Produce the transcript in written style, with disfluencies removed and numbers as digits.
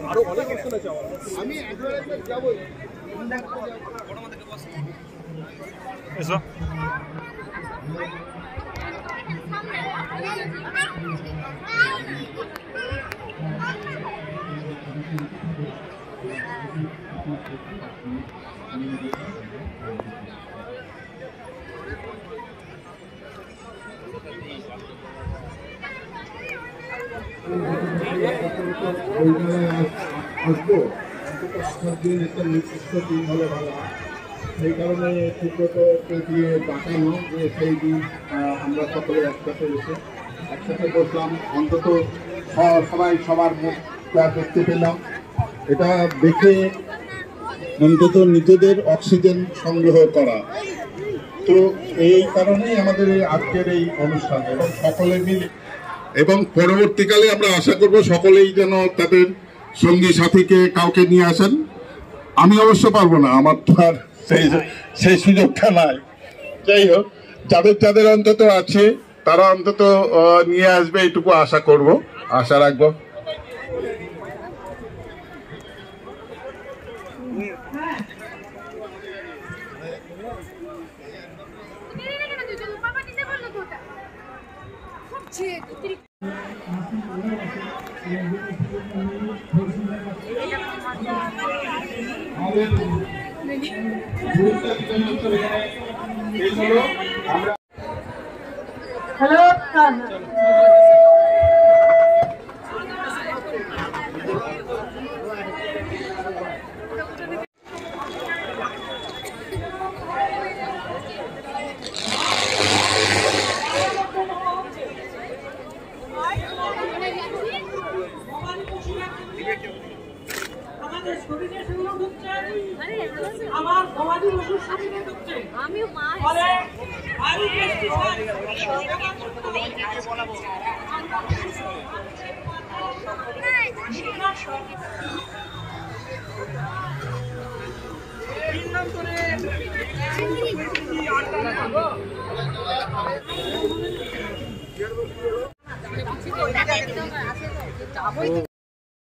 আরো অনেক অপশন আছে আমি একবার যাবো এসো আসবো অন্তত দিন একটা নির্দিষ্ট দিন হলে ভালো হয়। সেই কারণে সুব্রতকে দিয়ে ডাকানো যে সেই দিন আমরা সকলে একসাথে এসে একসাথে বসলাম, অন্তত সবাই সবার মুখটা দেখতে পেলাম। এটা দেখে অন্তত নিজেদের অক্সিজেন সংগ্রহ করা, তো এই কারণেই আমাদের এই আজকের এই অনুষ্ঠান এবং সকলে মিলে, এবং পরবর্তীকালে আমরা আশা করব সকলেই যেন তাদের সঙ্গী সাথীকে কাউকে নিয়ে আসেন। আমি অবশ্য পারবো না, আমার তো আর সেই সুযোগটা নাই। যাই হোক, যাদের যাদের অন্তত আছে তারা অন্তত নিয়ে আসবে, এইটুকু আশা করব, আশা রাখবো। হ্যালো আমাদের শরীরে সেগুলো ঢুকছে, আমার গবাদি পশুর শরীরে ঢুকছে, আমিও মা বলে ভারী পেস্টিসাইড